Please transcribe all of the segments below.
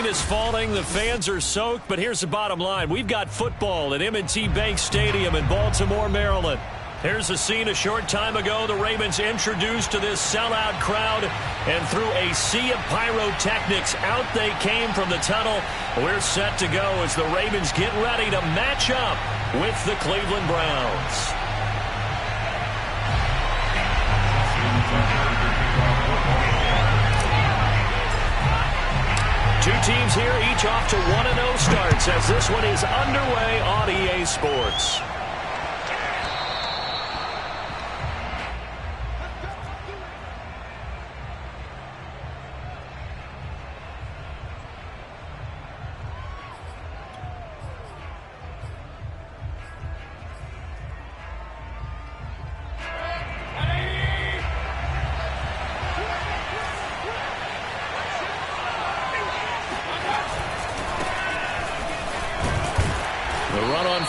Is falling. The fans are soaked, but here's the bottom line. We've got football at M&T Bank Stadium in Baltimore, Maryland. Here's a scene a short time ago. The Ravens introduced to this sellout crowd, and through a sea of pyrotechnics, out they came from the tunnel. We're set to go as the Ravens get ready to match up with the Cleveland Browns. Two teams here, each off to 1-0 starts as this one is underway on EA Sports.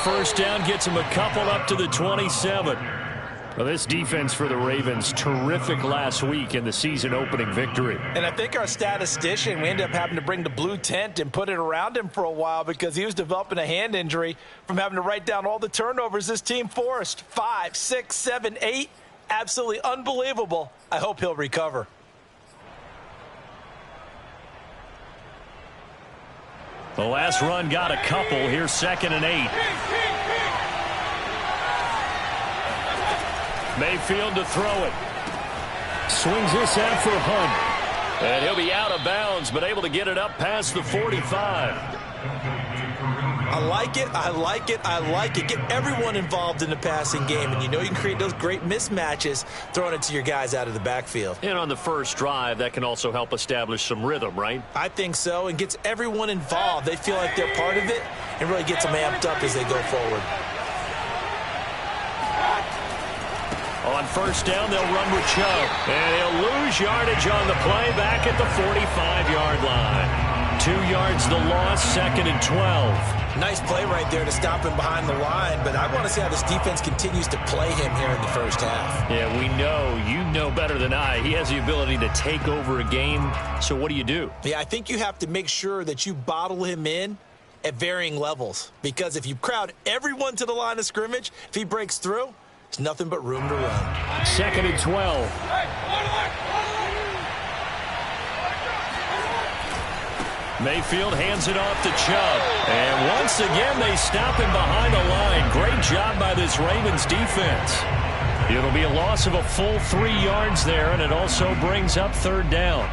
First down gets him a couple up to the 27. Well, this defense for the Ravens, terrific last week in the season opening victory. And I think our statistician, we ended up having to bring the blue tent and put it around him for a while because he was developing a hand injury from having to write down all the turnovers this team forced. 5, 6, 7, 8. Absolutely unbelievable. I hope he'll recover. The last run got a couple. Here's 2nd and 8. Mayfield to throw it. Swings this out for Hunt. And he'll be out of bounds, but able to get it up past the 45. I like it, I like it, I like it. Get everyone involved in the passing game, and you know you can create those great mismatches throwing it to your guys out of the backfield. And on the first drive, that can also help establish some rhythm, right? I think so, and gets everyone involved. They feel like they're part of it and really gets them amped up as they go forward. On first down, they'll run with Chubb. And he'll lose yardage on the play back at the 45-yard line. 2 yards the loss, 2nd and 12. Nice play right there to stop him behind the line, but I want to see how this defense continues to play him here in the first half. Yeah, we know. You know better than I. He has the ability to take over a game, so what do? Yeah, I think you have to make sure that you bottle him in at varying levels, because if you crowd everyone to the line of scrimmage, if he breaks through, there's nothing but room to run. 2nd and 12. Mayfield hands it off to Chubb. And once again, they stop him behind the line. Great job by this Ravens defense. It'll be a loss of a full 3 yards there, and it also brings up 3rd down.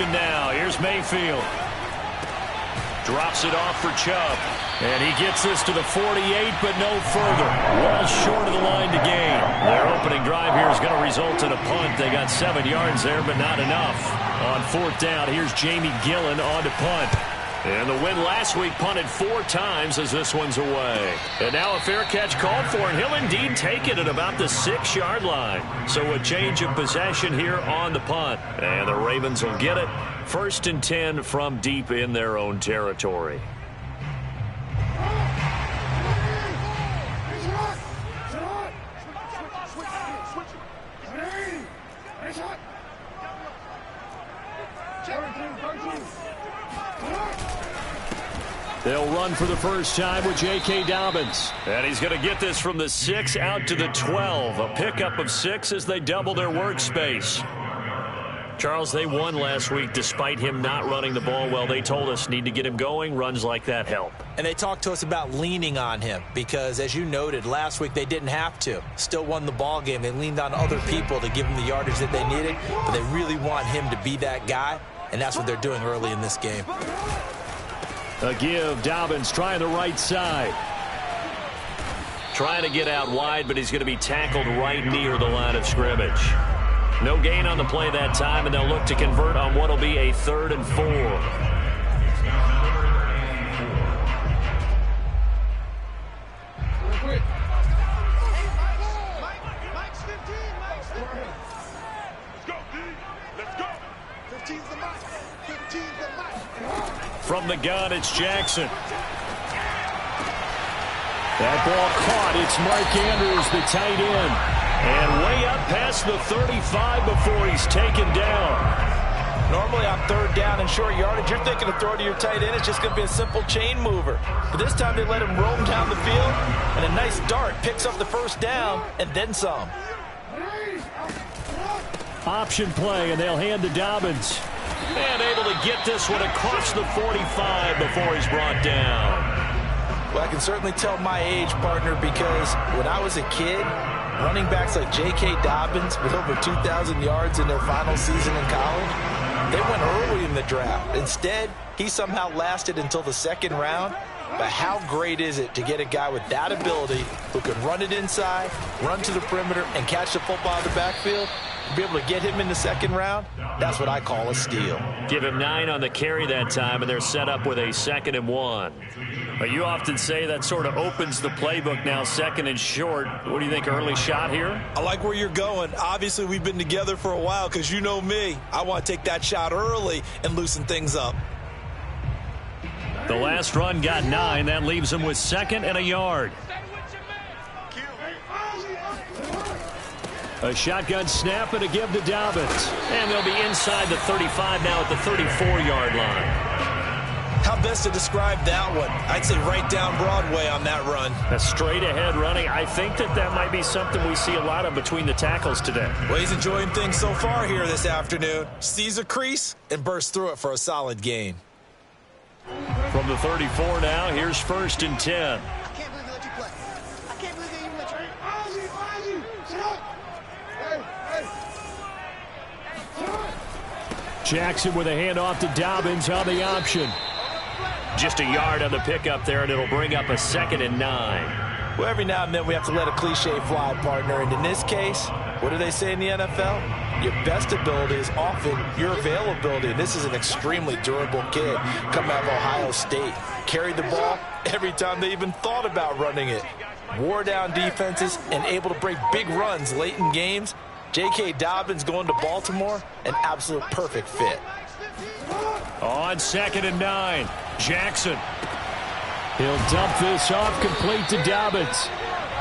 Now, here's Mayfield. Drops it off for Chubb. And he gets this to the 48, but no further. Well short of the line to gain. Their opening drive here is going to result in a punt. They got 7 yards there, but not enough. On 4th down, here's Jamie Gillen on to punt. And the win last week punted 4 times as this one's away. And now a fair catch called for, and he'll indeed take it at about the 6-yard line. So a change of possession here on the punt. And the Ravens will get it. 1st and 10 from deep in their own territory. They'll run for the first time with J.K. Dobbins. And he's going to get this from the 6 out to the 12. A pickup of 6 as they double their workspace. Charles, they won last week despite him not running the ball well. They told us need to get him going. Runs like that help. And they talked to us about leaning on him because, as you noted, last week they didn't have to. Still won the ball game. They leaned on other people to give him the yardage that they needed, but they really want him to be that guy, and that's what they're doing early in this game. A give. Dobbins trying the right side. Trying to get out wide, but he's going to be tackled right near the line of scrimmage. No gain on the play that time, and they'll look to convert on what will be a 3rd and 4. From the gun, it's Jackson. That ball caught. It's Mark Andrews, the tight end. And way up past the 35 before he's taken down. Normally on 3rd down and short yardage, you're thinking of throw to your tight end. It's just going to be a simple chain mover. But this time they let him roam down the field, and a nice dart picks up the first down and then some. Option play, and they'll hand to Dobbins. And able to get this one across the 45 before he's brought down. Well, I can certainly tell my age, partner, because when I was a kid, running backs like J.K. Dobbins with over 2,000 yards in their final season in college, they went early in the draft. Instead, he somehow lasted until the 2nd round. But how great is it to get a guy with that ability who can run it inside, run to the perimeter, and catch the football in the backfield? To be able to get him in the 2nd round, that's what I call a steal. Give him 9 on the carry that time, and they're set up with a 2nd and 1. But you often say that sort of opens the playbook now, 2nd and short. What do you think, early shot here? I like where you're going. Obviously, we've been together for a while because you know me. I want to take that shot early and loosen things up. The last run got 9. That leaves him with 2nd and a yard. A shotgun snap and a give to Dobbins. And they'll be inside the 35 now at the 34-yard line. How best to describe that one? I'd say right down Broadway on that run. A straight-ahead running. I think that might be something we see a lot of between the tackles today. Well, he's enjoying things so far here this afternoon. Sees a crease and bursts through it for a solid gain. From the 34 now, here's 1st and 10. I can't believe they let you play. I can't believe they even let you play. Jackson with a handoff to Dobbins on the option. Just a yard on the pickup there, and it'll bring up a 2nd and 9. Well, every now and then we have to let a cliche fly, partner. And in this case, what do they say in the NFL? Your best ability is often your availability. And this is an extremely durable kid coming out of Ohio State. Carried the ball every time they even thought about running it. Wore down defenses and able to break big runs late in games. J.K. Dobbins going to Baltimore, an absolute perfect fit. On 2nd and 9, Jackson. He'll dump this off complete to Dobbins.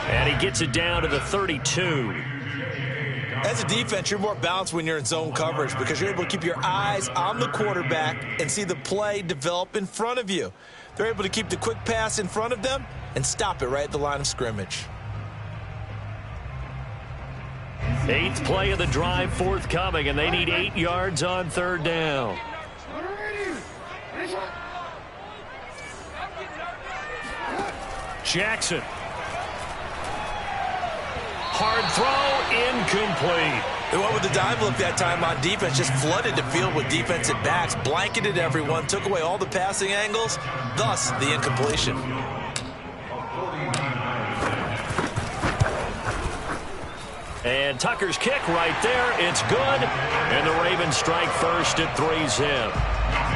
And he gets it down to the 32. As a defense, you're more balanced when you're in zone coverage because you're able to keep your eyes on the quarterback and see the play develop in front of you. They're able to keep the quick pass in front of them and stop it right at the line of scrimmage. 8th play of the drive forthcoming, and they need 8 yards on 3rd down. Jackson. Hard throw, incomplete. They went with the dive look that time on defense, just flooded the field with defensive backs, blanketed everyone, took away all the passing angles, thus the incompletion. And Tucker's kick right there. It's good. And the Ravens strike first. It 3's him.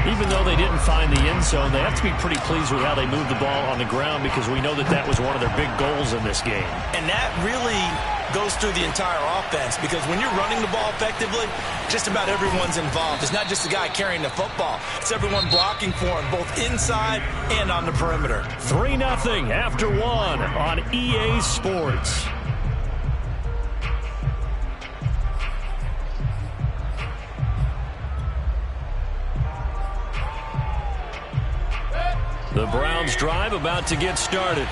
Even though they didn't find the end zone, they have to be pretty pleased with how they moved the ball on the ground because we know that was one of their big goals in this game. And that really goes through the entire offense because when you're running the ball effectively, just about everyone's involved. It's not just the guy carrying the football. It's everyone blocking for him, both inside and on the perimeter. 3-0 after 1 on EA Sports. The Browns drive about to get started.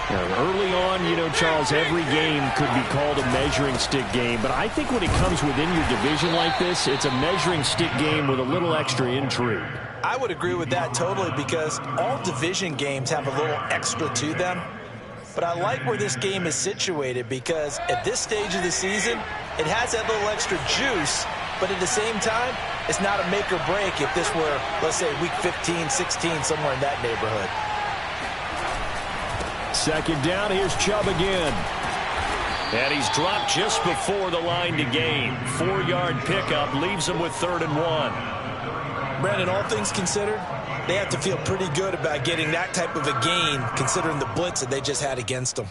Early on, Charles, every game could be called a measuring stick game. But I think when it comes within your division like this, it's a measuring stick game with a little extra intrigue. I would agree with that totally because all division games have a little extra to them. But I like where this game is situated because at this stage of the season, it has that little extra juice. But at the same time, it's not a make or break if this were, let's say, week 15, 16, somewhere in that neighborhood. Second down, here's Chubb again. And he's dropped just before the line to gain. 4-yard pickup leaves him with 3rd and 1. Brandon, all things considered, they have to feel pretty good about getting that type of a gain considering the blitz that they just had against them.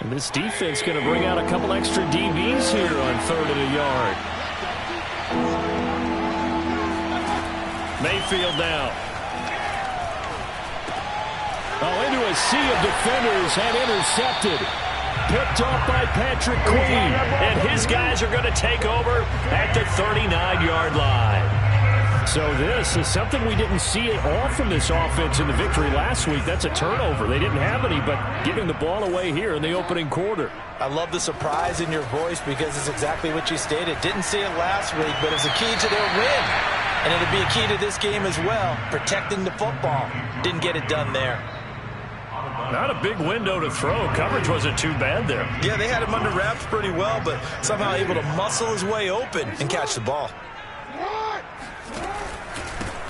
And this defense going to bring out a couple extra DBs here on 3rd and a yard. Mayfield now. Oh, into a sea of defenders and intercepted. Picked off by Patrick Queen. And his guys are going to take over at the 39-yard line. So this is something we didn't see at all from this offense in the victory last week. That's a turnover. They didn't have any, but giving the ball away here in the opening quarter. I love the surprise in your voice because it's exactly what you stated. Didn't see it last week, but it's a key to their win. And it'll be a key to this game as well, protecting the football. Didn't get it done there. Not a big window to throw. Coverage wasn't too bad there. Yeah, they had him under wraps pretty well, but somehow able to muscle his way open and catch the ball.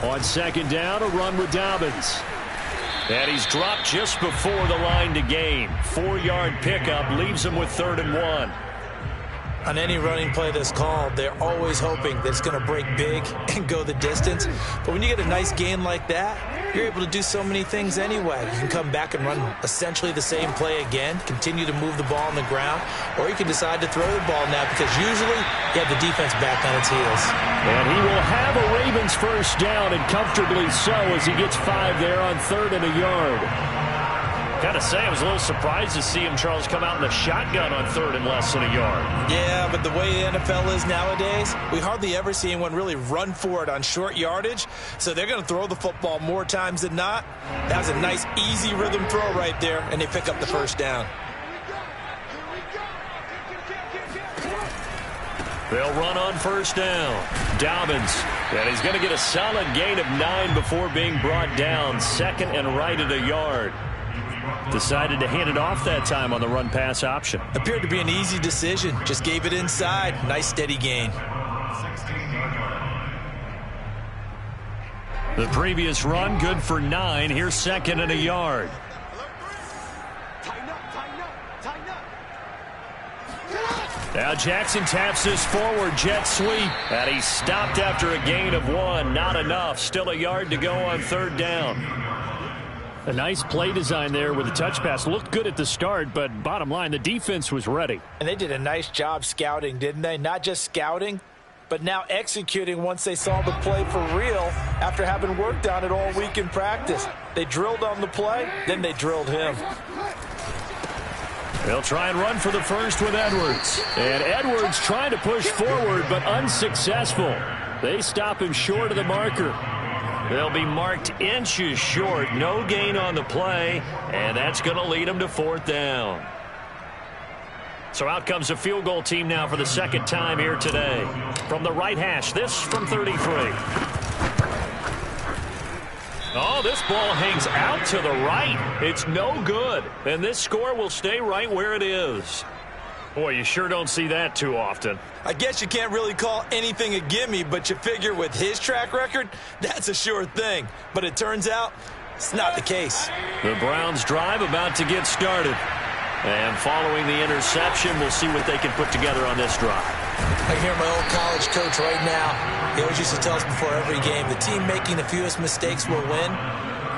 On 2nd down, a run with Dobbins. And he's dropped just before the line to gain. 4-yard pickup leaves him with 3rd and 1. On any running play that's called, they're always hoping that it's going to break big and go the distance. But when you get a nice gain like that, you're able to do so many things anyway. You can come back and run essentially the same play again, continue to move the ball on the ground, or you can decide to throw the ball now because usually you have the defense back on its heels. And he will have a Ravens first down, and comfortably so as he gets 5 there on 3rd and a yard. Got to say, I was a little surprised to see him, Charles, come out in the shotgun on 3rd and less than a yard. Yeah, but the way the NFL is nowadays, we hardly ever see anyone really run for it on short yardage. So they're going to throw the football more times than not. That was a nice, easy rhythm throw right there, and they pick up the first down. They'll run on first down. Dobbins, and he's going to get a solid gain of 9 before being brought down. 2nd and right at a yard. Decided to hand it off that time on the run-pass option. Appeared to be an easy decision. Just gave it inside. Nice, steady gain. The previous run, good for 9. Here's 2nd and a yard. Now Jackson taps this forward jet sweep. And he's stopped after a gain of 1. Not enough. Still a yard to go on 3rd down. A nice play design there with the touch pass. Looked good at the start, but bottom line, the defense was ready. And they did a nice job scouting, didn't they? Not just scouting, but now executing once they saw the play for real after having worked on it all week in practice. They drilled on the play, then they drilled him. They'll try and run for the first with Edwards. And Edwards trying to push forward, but unsuccessful. They stop him short of the marker. They'll be marked inches short. No gain on the play, and that's going to lead them to 4th down. So out comes the field goal team now for the 2nd time here today. From the right hash, this from 33. Oh, this ball hangs out to the right. It's no good, and this score will stay right where it is. Boy, you sure don't see that too often. I guess you can't really call anything a gimme, but you figure with his track record, that's a sure thing. But it turns out it's not the case. The Browns drive about to get started. And following the interception, we'll see what they can put together on this drive. I can hear my old college coach right now. He always used to tell us before every game, the team making the fewest mistakes will win.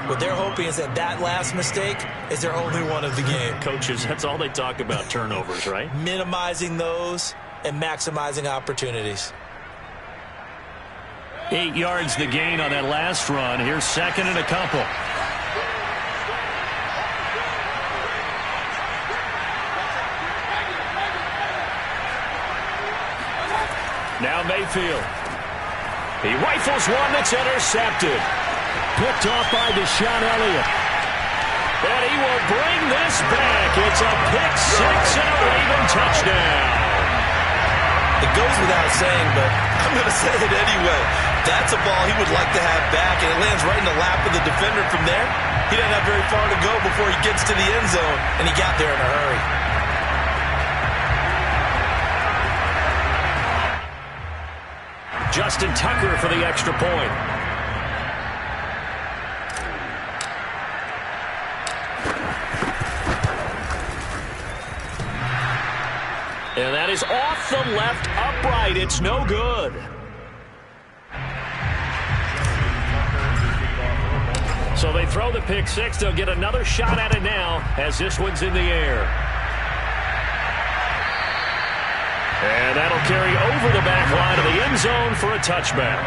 What they're hoping is that that last mistake is their only one of the game. Coaches, that's all they talk about, turnovers, right? Minimizing those and maximizing opportunities. 8 yards the gain on that last run. Here's 2nd and a couple. Now Mayfield. He rifles one that's intercepted. Picked off by Deshaun Elliott. And he will bring this back. It's a pick six and a Raven touchdown. It goes without saying, but I'm going to say it anyway. That's a ball he would like to have back, and it lands right in the lap of the defender from there. He doesn't have very far to go before he gets to the end zone, and he got there in a hurry. Justin Tucker for the extra point. And that is off the left upright. It's no good. So they throw the pick six. They'll get another shot at it now as this one's in the air. And that'll carry over the back line of the end zone for a touchback.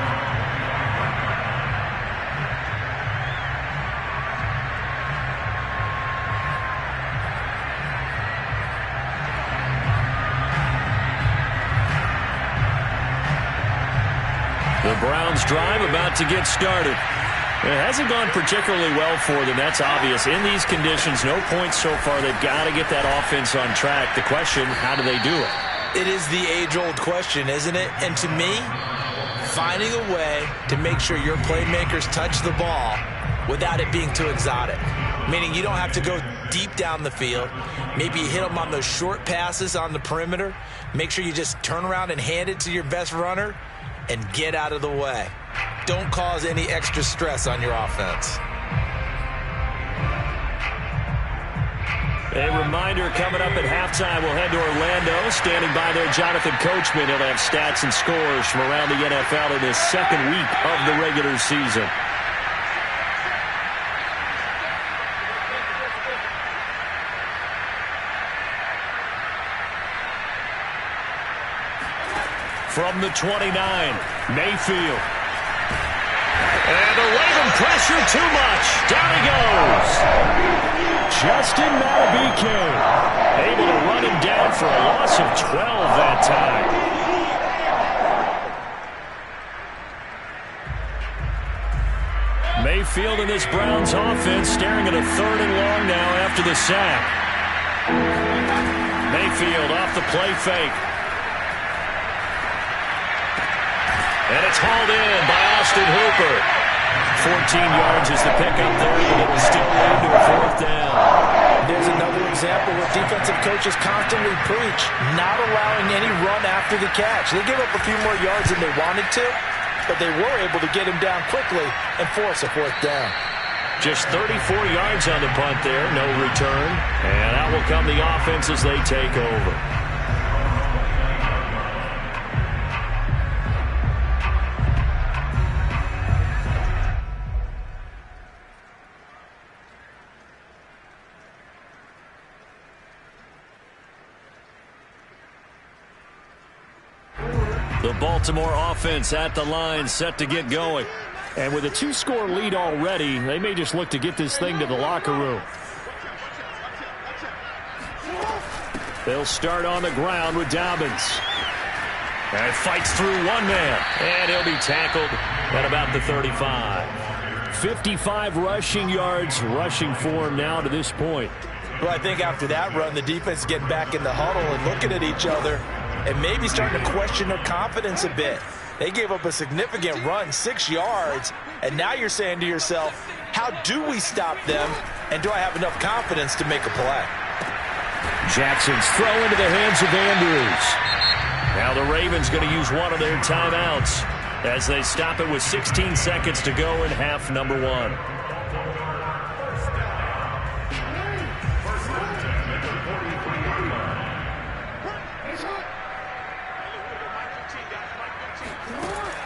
The Browns drive about to get started. It hasn't gone particularly well for them. That's obvious. In these conditions, no points so far. They've got to get that offense on track. The question, how do they do it? It is the age-old question, isn't it? And to me, finding a way to make sure your playmakers touch the ball without it being too exotic. Meaning you don't have to go deep down the field. Maybe you hit them on those short passes on the perimeter. Make sure you just turn around and hand it to your best runner and get out of the way. Don't cause any extra stress on your offense. A reminder coming up at halftime, we'll head to Orlando. Standing by there, Jonathan Coachman. He'll have stats and scores from around the NFL in this second week of the regular season. From the 29, Mayfield. And the Raven pressure too much. Down he goes. Justin Madubuike able to run him down for a loss of 12 that time. Mayfield in this Browns offense staring at a 3rd and long now after the sack. Mayfield off the play fake. And it's hauled in by Austin Hooper. 14 yards is the pickup there, but it will still lead to a 4th down. There's another example where defensive coaches constantly preach not allowing any run after the catch. They give up a few more yards than they wanted to, but they were able to get him down quickly and force a 4th down. Just 34 yards on the punt there, no return. And out will come the offense as they take over. The Baltimore offense at the line, set to get going. And with a 2-score lead already, they may just look to get this thing to the locker room. They'll start on the ground with Dobbins. And fights through one man. And he'll be tackled at about the 35. 55 rushing yards rushing for him now to this point. Well, I think after that run, the defense is getting back in the huddle and looking at each other and maybe starting to question their confidence a bit. They gave up a significant run, 6 yards, and now you're saying to yourself, how do we stop them, and do I have enough confidence to make a play? Jackson's throw into the hands of Andrews. Now the Ravens going to use one of their timeouts as they stop it with 16 seconds to go in half number 1.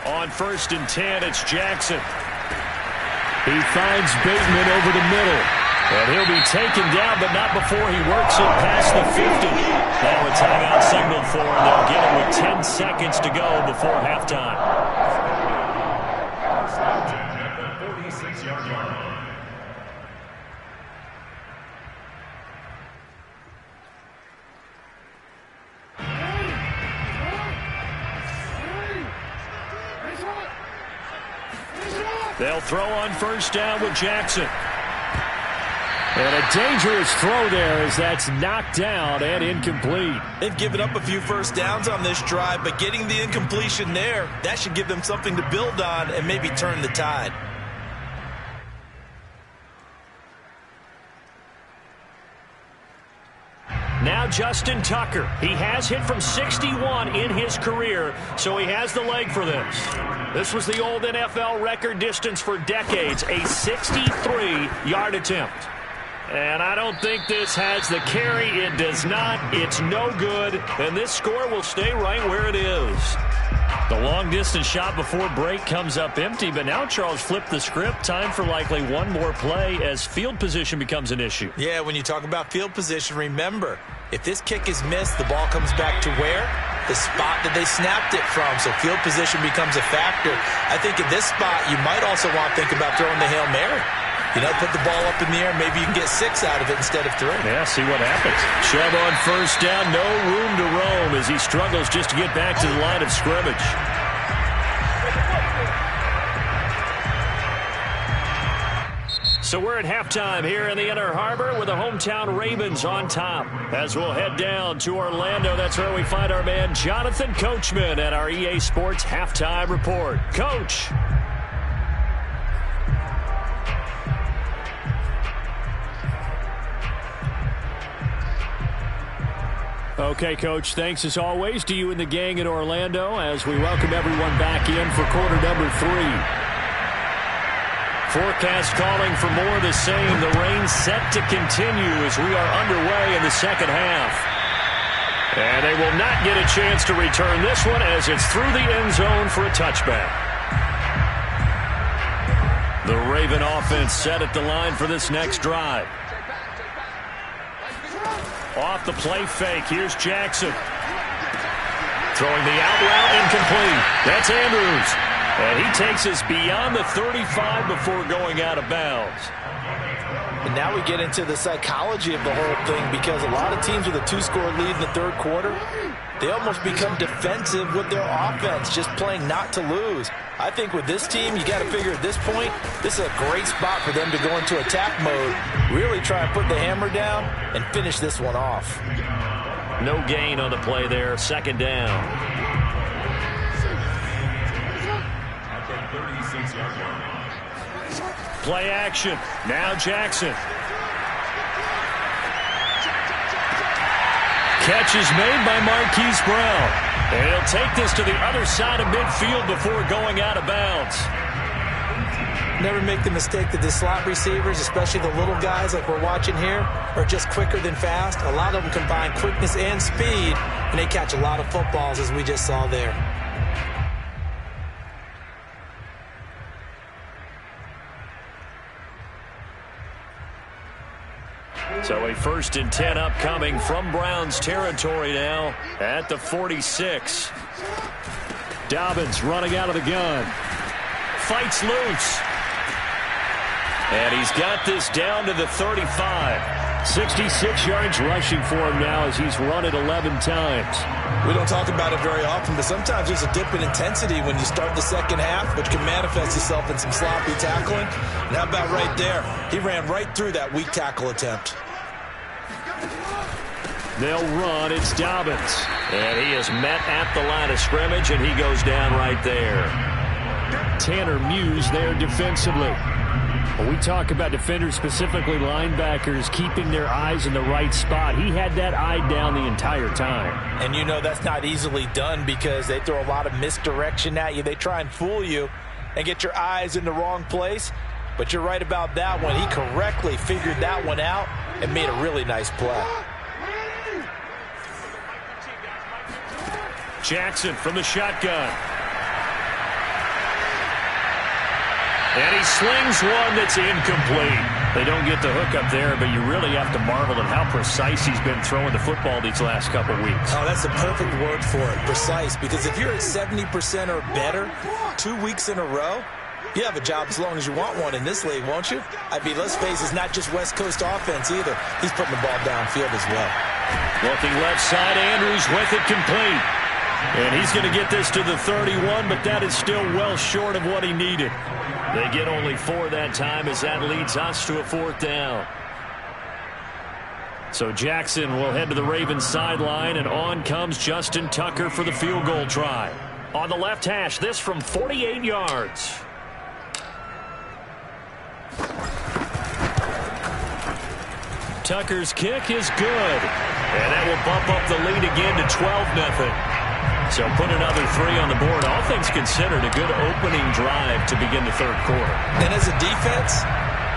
On 1st and 10, it's Jackson. He finds Bateman over the middle. And he'll be taken down, but not before he works it past the 50. Now a timeout signal for him. They'll get it with 10 seconds to go before halftime. They'll throw on first down with Jackson. And a dangerous throw there as that's knocked down and incomplete. They've given up a few first downs on this drive, but getting the incompletion there, that should give them something to build on and maybe turn the tide. Now Justin Tucker. He has hit from 61 in his career, so he has the leg for this. This was the old NFL record distance for decades, a 63-yard attempt. And I don't think this has the carry. It does not. It's no good. And this score will stay right where it is. The long-distance shot before break comes up empty, but now Charles flipped the script. Time for likely one more play as field position becomes an issue. Yeah, when you talk about field position, remember, if this kick is missed, the ball comes back to where? The spot that they snapped it from. So field position becomes a factor. I think at this spot, you might also want to think about throwing the Hail Mary. You know, put the ball up in the air. Maybe you can get 6 out of it instead of 3. Yeah, see what happens. Chubb on first down. No room to roam as he struggles just to get back to the line of scrimmage. So we're at halftime here in the Inner Harbor with the hometown Ravens on top. As we'll head down to Orlando, that's where we find our man Jonathan Coachman at our EA Sports Halftime Report. Coach. Okay, Coach, thanks as always to you and the gang in Orlando as we welcome everyone back in for quarter number 3. Forecast calling for more of the same. The rain set to continue as we are underway in the second half. And they will not get a chance to return this one as it's through the end zone for a touchback. The Raven offense set at the line for this next drive. Off the play fake. Here's Jackson. Throwing the out route incomplete. That's Andrews. And he takes us beyond the 35 before going out of bounds. And now we get into the psychology of the whole thing because a lot of teams with a 2-score lead in the third quarter, they almost become defensive with their offense, just playing not to lose. I think with this team, you got to figure at this point, this is a great spot for them to go into attack mode, really try and put the hammer down and finish this one off. No gain on the play there, second down. Play action. Now Jackson. Catch is made by Marquise Brown. And he'll take this to the other side of midfield before going out of bounds. Never make the mistake that the slot receivers, especially the little guys like we're watching here, are just quicker than fast. A lot of them combine quickness and speed, and they catch a lot of footballs as we just saw there. So a 1st and 10 upcoming from Browns territory now at the 46. Dobbins running out of the gun. Fights loose. And he's got this down to the 35. 66 yards rushing for him now as he's run it 11 times. We don't talk about it very often, but sometimes there's a dip in intensity when you start the second half, which can manifest itself in some sloppy tackling. And how about right there? He ran right through that weak tackle attempt. They'll run. It's Dobbins. And he is met at the line of scrimmage, and he goes down right there. Tanner Muse there defensively. When we talk about defenders, specifically linebackers, keeping their eyes in the right spot, he had that eye down the entire time. And you know that's not easily done because they throw a lot of misdirection at you. They try and fool you and get your eyes in the wrong place. But you're right about that one. He correctly figured that one out and made a really nice play. Jackson from the shotgun. And he slings one that's incomplete. They don't get the hook up there, but you really have to marvel at how precise he's been throwing the football these last couple weeks. Oh, that's the perfect word for it, precise. Because if you're at 70% or better 2 weeks in a row, you have a job as long as you want one in this league, won't you? I mean, let's face it, it's not just West Coast offense either. He's putting the ball downfield as well. Looking left side, Andrews with it complete. And he's going to get this to the 31, but that is still well short of what he needed. They get only 4 that time as that leads us to a 4th down. So Jackson will head to the Ravens sideline, and on comes Justin Tucker for the field goal try. On the left hash, this from 48 yards. Tucker's kick is good. And that will bump up the lead again to 12-0. So put another 3 on the board. All things considered, a good opening drive to begin the third quarter. And as a defense,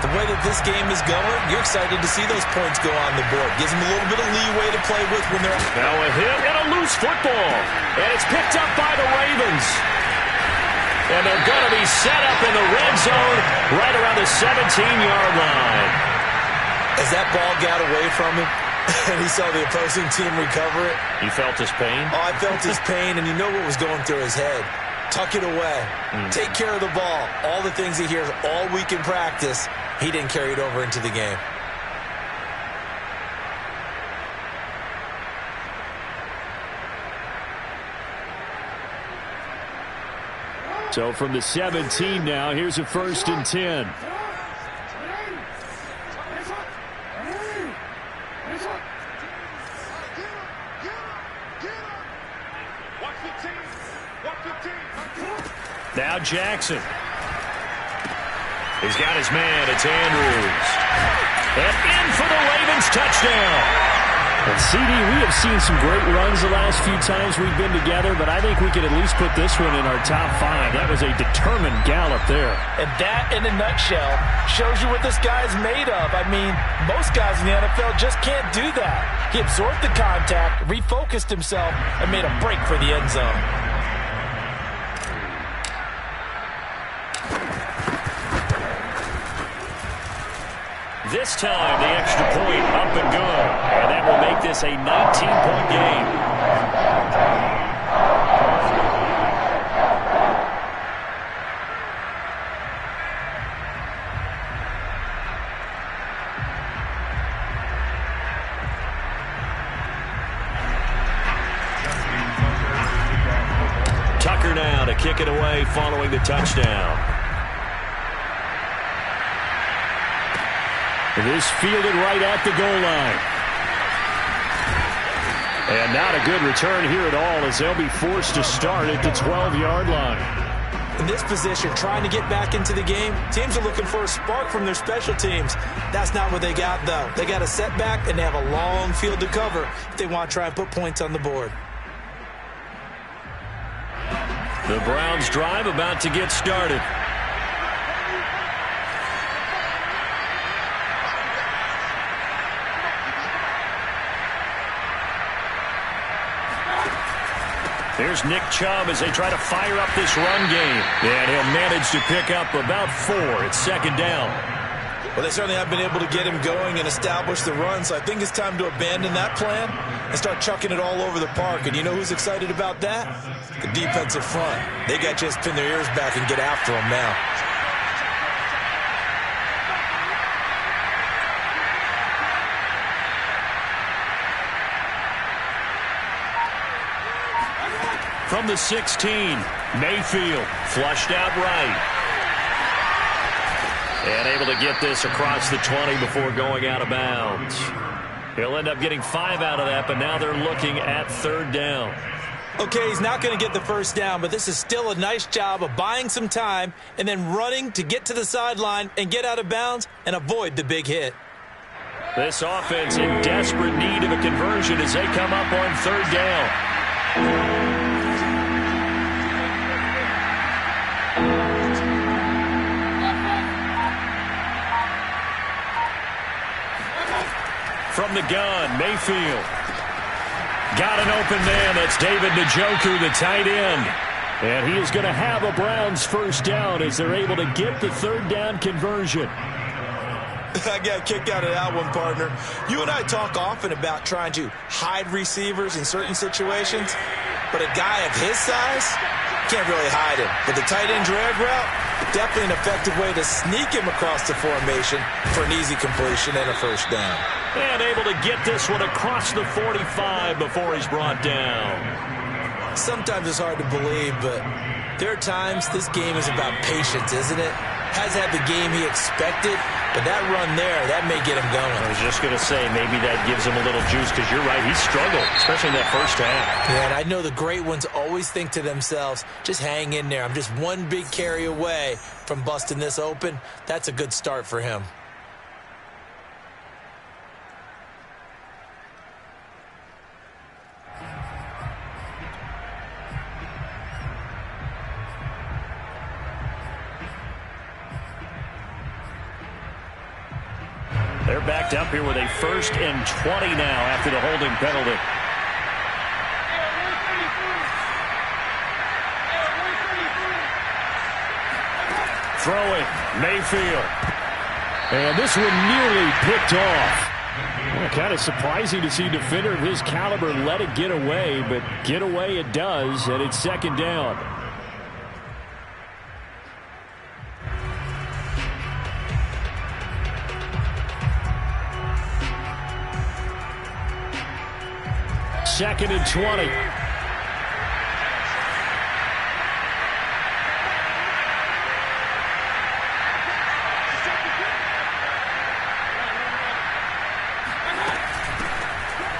the way that this game is going, you're excited to see those points go on the board. Gives them a little bit of leeway to play with when they're... Now a hit and a loose football. And it's picked up by the Ravens. And they're going to be set up in the red zone right around the 17-yard line. As that ball got away from him, and he saw the opposing team recover it. You felt his pain? Oh, I felt his pain, and you know what was going through his head. Tuck it away. Take care of the ball. All the things he hears all week in practice, he didn't carry it over into the game. So from the 17 now, here's a 1st and 10. Now Jackson. He's got his man. It's Andrews. And in for the Ravens touchdown. And CD, we have seen some great runs the last few times we've been together, but I think we could at least put this one in our top 5. That was a determined gallop there. And that, in a nutshell, shows you what this guy's made of. I mean, most guys in the NFL just can't do that. He absorbed the contact, refocused himself, and made a break for the end zone. This time, the extra point up and good. And that will make this a 19-point game. Tucker now to kick it away following the touchdown. It is fielded right at the goal line. And not a good return here at all as they'll be forced to start at the 12-yard line. In this position, trying to get back into the game, teams are looking for a spark from their special teams. That's not what they got, though. They got a setback, and they have a long field to cover if they want to try and put points on the board. The Browns drive about to get started. Here's Nick Chubb as they try to fire up this run game. And he'll manage to pick up about 4. It's 2nd down. Well, they certainly have been able to get him going and establish the run, so I think it's time to abandon that plan and start chucking it all over the park. And you know who's excited about that? The defensive front. They got to just pin their ears back and get after him now. From the 16, Mayfield flushed out right. And able to get this across the 20 before going out of bounds. He'll end up getting 5 out of that, but now they're looking at 3rd down. Okay, he's not going to get the 1st down, but this is still a nice job of buying some time and then running to get to the sideline and get out of bounds and avoid the big hit. This offense in desperate need of a conversion as they come up on 3rd down. From the gun, Mayfield. Got an open man. That's David Njoku, the tight end. And he is going to have a Browns 1st down as they're able to get the 3rd down conversion. I got a kick out of that one, partner. You and I talk often about trying to hide receivers in certain situations, but a guy of his size can't really hide him. But the tight end drag route, definitely an effective way to sneak him across the formation for an easy completion and a 1st down. And able to get this one across the 45 before he's brought down. Sometimes it's hard to believe, but there are times this game is about patience, isn't it? Hasn't had the game he expected, but that run there, that may get him going. I was just going to say, maybe that gives him a little juice, because you're right, he struggled, especially in that first half. Yeah, and I know the great ones always think to themselves, just hang in there. I'm just one big carry away from busting this open. That's a good start for him. They're backed up here with a 1st and 20 now after the holding penalty. Throw it, Mayfield. And this one nearly picked off. Well, kind of surprising to see a defender of his caliber let it get away, but get away it does, and it's 2nd down. Second and 20.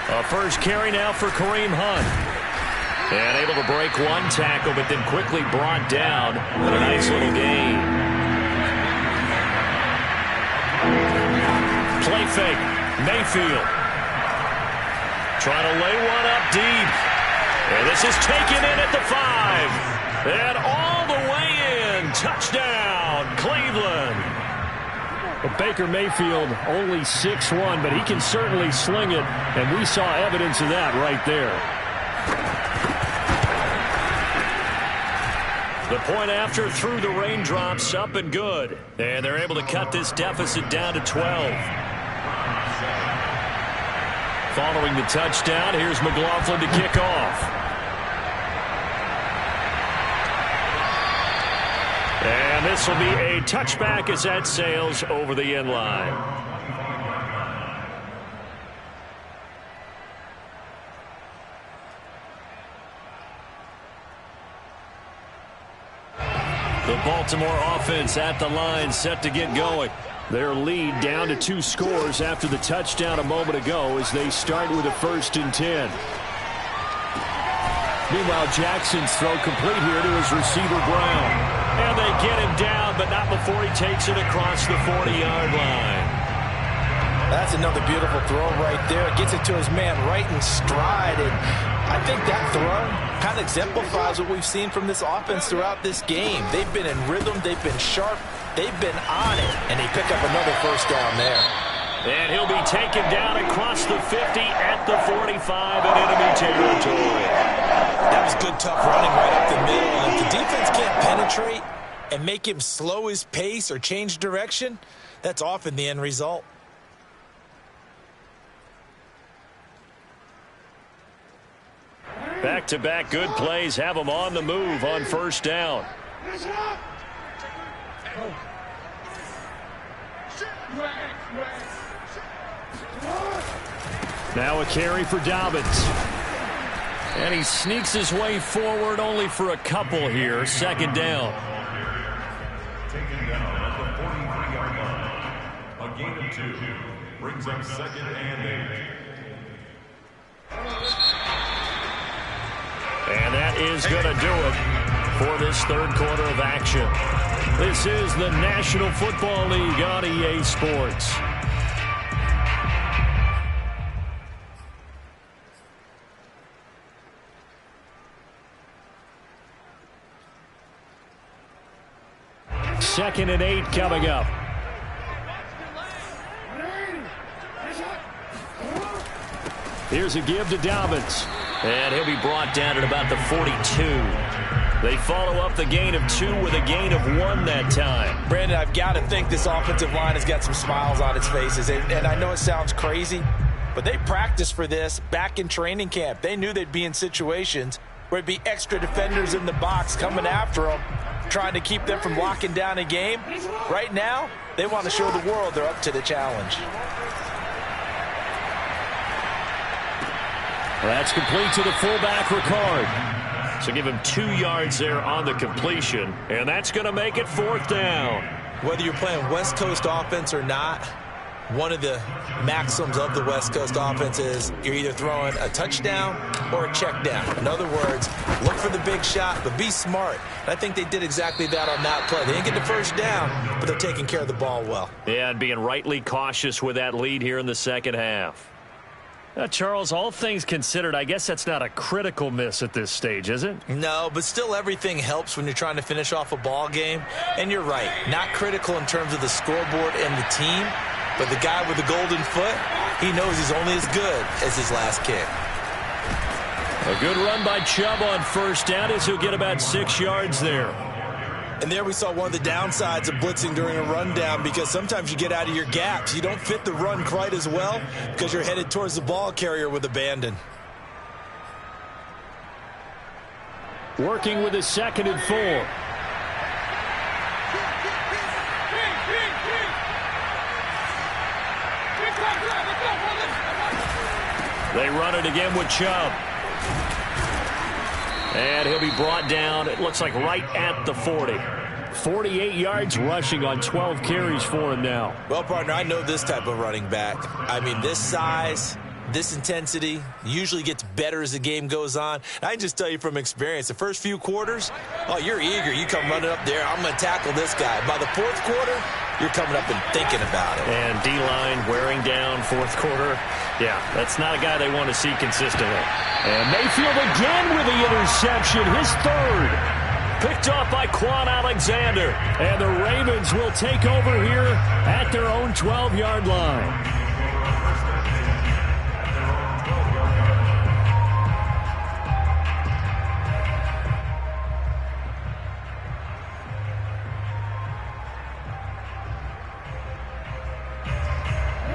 A first carry now for Kareem Hunt. And able to break one tackle, but then quickly brought down with a nice little gain. Play fake. Mayfield. Trying to lay one up deep. And this is taken in at the 5. And all the way in. Touchdown, Cleveland. But Baker Mayfield only 6'1", but he can certainly sling it. And we saw evidence of that right there. The point after through the raindrops, up and good. And they're able to cut this deficit down to 12. Following the touchdown, here's McLaughlin to kick off. And this will be a touchback as that sails over the end line. The Baltimore offense at the line, set to get going. Their lead down to 2 scores after the touchdown a moment ago as they start with a 1st and 10. Meanwhile, Jackson's throw complete here to his receiver, Brown. And they get him down, but not before he takes it across the 40-yard line. That's another beautiful throw right there. Gets it to his man right in stride. And I think that throw kind of exemplifies what we've seen from this offense throughout this game. They've been in rhythm. They've been sharp. They've been on it. And they pick up another 1st down there. And he'll be taken down across the 50 at the 45 in enemy territory. That was good, tough running right up the middle. And if the defense can't penetrate and make him slow his pace or change direction, that's often the end result. Back-to-back good plays have them on the move on 1st down. Now a carry for Dobbins. And he sneaks his way forward only for a couple here. 2nd down. Taken down at the 43-yard line. A gain of 2 brings up 2nd and 8. And that is going to do it for this 3rd quarter of action. This is the National Football League on EA Sports. Second and 8 coming up. Here's a give to Dobbins. And he'll be brought down at about the 42. They follow up the gain of 2 with a gain of 1 that time. Brandon, I've got to think this offensive line has got some smiles on its faces. And I know it sounds crazy, but they practiced for this back in training camp. They knew they'd be in situations where it'd be extra defenders in the box coming after them, trying to keep them from locking down a game. Right now, they want to show the world they're up to the challenge. Well, that's complete to the fullback, Ricard. So give him 2 yards there on the completion, and that's going to make it 4th down. Whether you're playing West Coast offense or not, one of the maxims of the West Coast offense is you're either throwing a touchdown or a check down. In other words, look for the big shot, but be smart. And I think they did exactly that on that play. They didn't get the first down, but they're taking care of the ball well. Yeah, and being rightly cautious with that lead here in the second half. Charles, all things considered, I guess that's not a critical miss at this stage, is it? No, but still everything helps when you're trying to finish off a ball game. And you're right, not critical in terms of the scoreboard and the team, but the guy with the golden foot, he knows he's only as good as his last kick. A good run by Chubb on first down as he'll get about 6 yards there. And there we saw one of the downsides of blitzing during a rundown, because sometimes you get out of your gaps. You don't fit the run quite as well because you're headed towards the ball carrier with abandon. Working with his 2nd and 4. They run it again with Chubb. And he'll be brought down, it looks like right at the 40. 48 yards rushing on 12 carries for him now. Well, partner, I know this type of running back. I mean, this size, this intensity usually gets better as the game goes on. I can just tell you from experience, the first few quarters, oh, you're eager. You come running up there, I'm going to tackle this guy. By the 4th quarter, you're coming up and thinking about it. And D-line wearing down 4th quarter. Yeah, that's not a guy they want to see consistently. And Mayfield again with the interception, his 3rd. Picked off by Quan Alexander. And the Ravens will take over here at their own 12-yard line.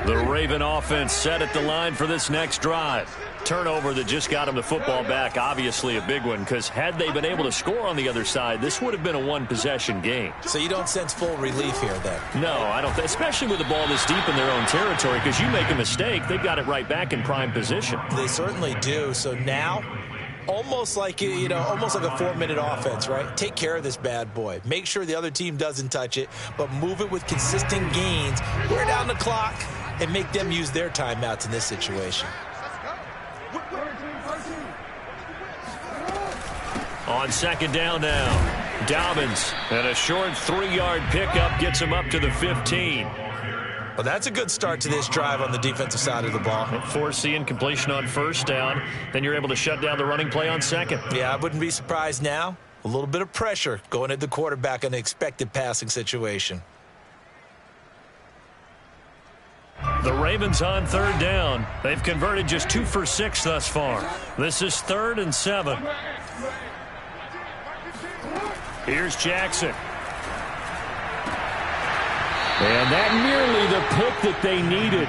The Raven offense set at the line for this next drive. Turnover that just got him the football back, obviously a big one, because had they been able to score on the other side, this would have been a one-possession game. So you don't sense full relief here then? No, I don't, especially with the ball this deep in their own territory, because you make a mistake, they've got it right back in prime position. They certainly do. So now, almost like a 4-minute offense, right? Take care of this bad boy. Make sure the other team doesn't touch it, but move it with consistent gains. Wear down the clock and make them use their timeouts in this situation. On 2nd down now, Dobbins, and a short 3-yard pickup gets him up to the 15. Well, that's a good start to this drive on the defensive side of the ball. Force the incompletion on 1st down, then you're able to shut down the running play on 2nd. Yeah, I wouldn't be surprised now. A little bit of pressure going at the quarterback in an expected passing situation. The Ravens on 3rd down. They've converted just 2 for 6 thus far. This is 3rd and 7. Here's Jackson. And that nearly the pick that they needed.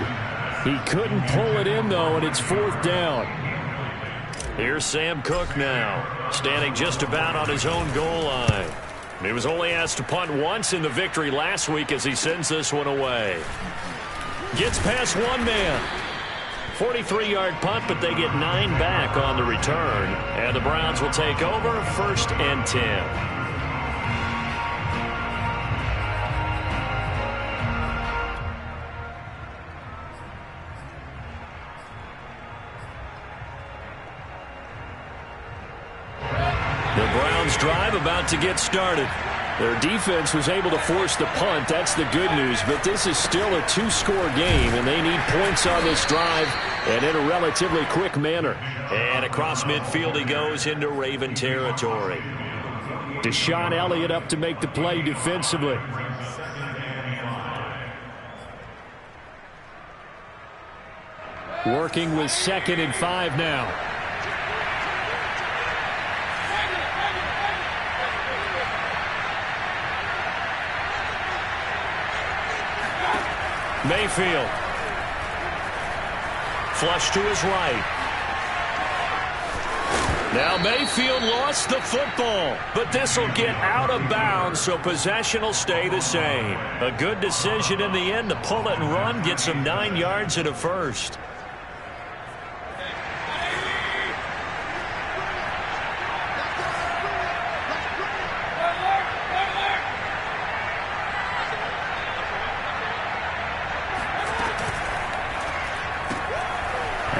He couldn't pull it in, though, and it's 4th down. Here's Sam Cook now, standing just about on his own goal line. He was only asked to punt once in the victory last week as he sends this one away. Gets past one man. 43-yard punt, but they get 9 back on the return. And the Browns will take over 1st and 10. The Browns drive about to get started. Their defense was able to force the punt. That's the good news. But this is still a 2-score game, and they need points on this drive and in a relatively quick manner. And across midfield he goes into Raven territory. Deshaun Elliott up to make the play defensively. Working with 2nd and 5 now. Mayfield. Flush to his right. Now Mayfield lost the football, but this will get out of bounds, so possession will stay the same. A good decision in the end to pull it and run, gets him 9 yards and a 1st.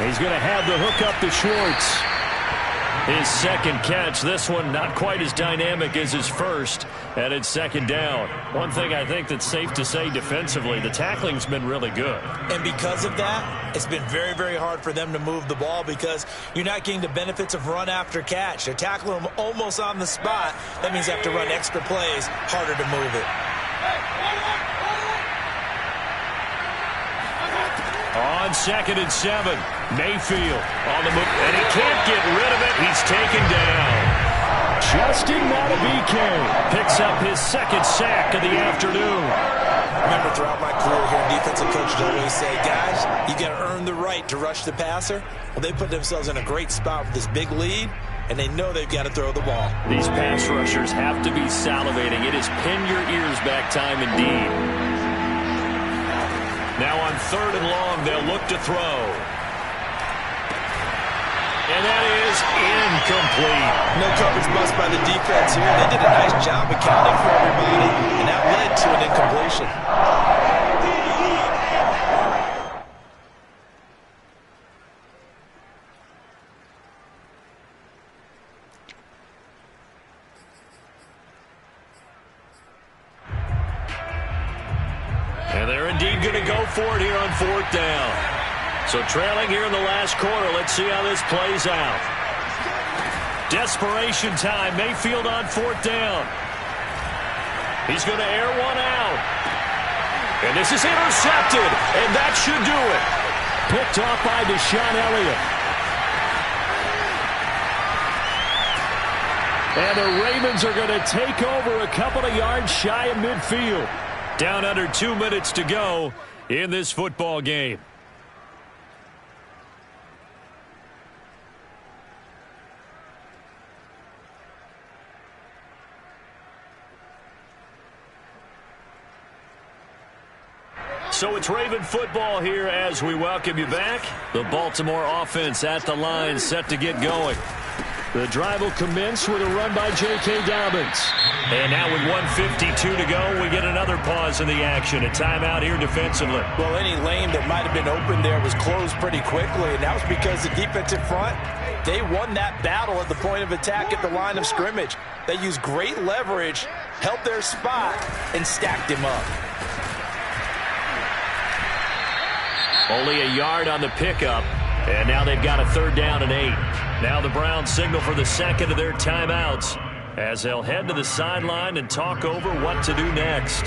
He's going to have the hook up to Schwartz. His second catch, this one not quite as dynamic as his first, and it's second down. One thing I think that's safe to say defensively, the tackling's been really good. And because of that, it's been very, very hard for them to move the ball because you're not getting the benefits of run after catch. They're tackling them almost on the spot. That means they have to run extra plays, harder to move it. On 2nd and 7, Mayfield on the move, and he can't get rid of it. He's taken down. Justin Madubuike picks up his second sack of the afternoon. Remember, throughout my career here, defensive coaches always say, guys, you got to earn the right to rush the passer. Well, they put themselves in a great spot with this big lead, and they know they've got to throw the ball. These pass rushers have to be salivating. It is pin your ears back time indeed. Now on 3rd and long, they'll look to throw. And that is incomplete. No coverage bust by the defense here. They did a nice job accounting for everybody, and that led to an incompletion. And they're indeed going to go for it here on 4th down. So trailing here in the last quarter, let's see how this plays out. Desperation time. Mayfield on 4th down. He's going to air one out. And this is intercepted. And that should do it. Picked off by Deshaun Elliott. And the Ravens are going to take over a couple of yards shy of midfield. Down under 2 minutes to go in this football game. So it's Raven football here as we welcome you back. The Baltimore offense at the line, set to get going. The drive will commence with a run by J.K. Dobbins. And now with 1:52 to go, we get another pause in the action. A timeout here defensively. Well, any lane that might have been open there was closed pretty quickly, and that was because the defensive front, they won that battle at the point of attack at the line of scrimmage. They used great leverage, held their spot, and stacked him up. Only a yard on the pickup, and now they've got a 3rd down and 8. Now the Browns signal for the second of their timeouts as they'll head to the sideline and talk over what to do next.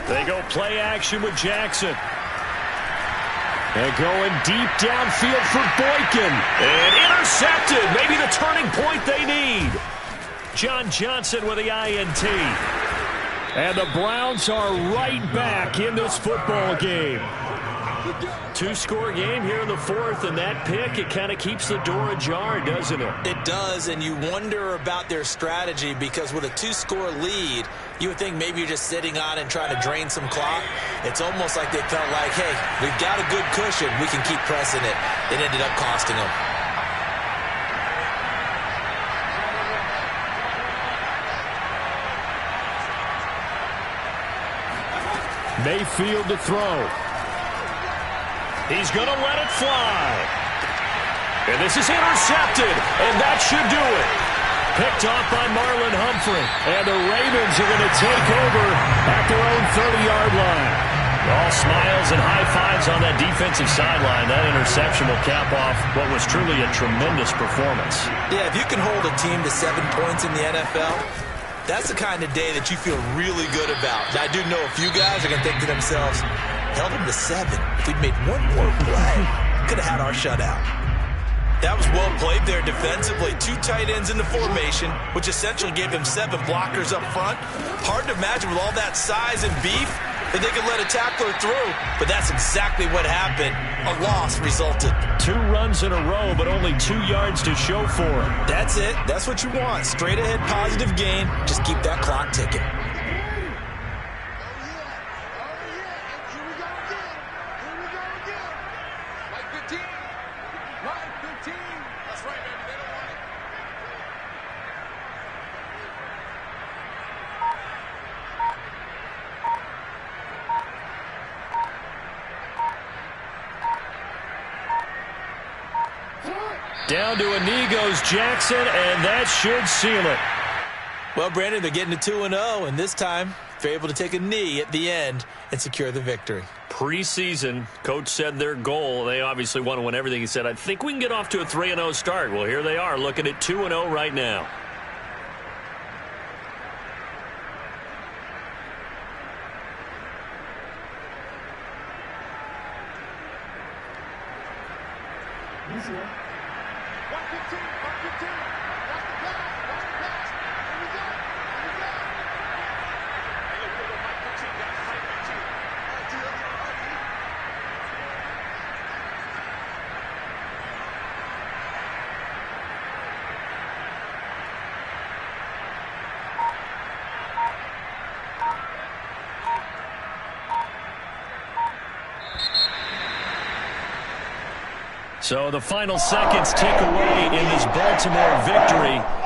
They go play action with Jackson. And going deep downfield for Boykin. And intercepted. Maybe the turning point they need. John Johnson with the INT. And the Browns are right back in this football game. 2-score game here in the 4th, and that pick, it kind of keeps the door ajar, doesn't it? It does, and you wonder about their strategy because with a 2-score lead, you would think maybe you're just sitting on and trying to drain some clock. It's almost like they felt like, hey, we've got a good cushion. We can keep pressing it. It ended up costing them. Mayfield to throw. He's going to let it fly. And this is intercepted, and that should do it. Picked off by Marlon Humphrey. And the Ravens are going to take over at their own 30-yard line. All smiles and high fives on that defensive sideline. That interception will cap off what was truly a tremendous performance. Yeah, if you can hold a team to 7 points in the NFL, that's the kind of day that you feel really good about. Now, I do know a few guys are going to think to themselves, held him to 7. If we'd made one more play, could have had our shutout. That was well played there defensively. 2 tight ends in the formation, which essentially gave them 7 blockers up front. Hard to imagine with all that size and beef that they could let a tackler through, but that's exactly what happened. A loss resulted. 2 runs in a row, but only 2 yards to show for it. That's it. That's what you want. Straight ahead positive gain. Just keep that clock ticking. Down to a knee goes Jackson, and that should seal it. Well, Brandon, they're getting to 2-0, and this time they're able to take a knee at the end and secure the victory. Preseason, coach said their goal, they obviously want to win everything. He said, I think we can get off to a 3-0 start. Well, here they are looking at 2-0 right now. So the final seconds tick away in this Baltimore victory.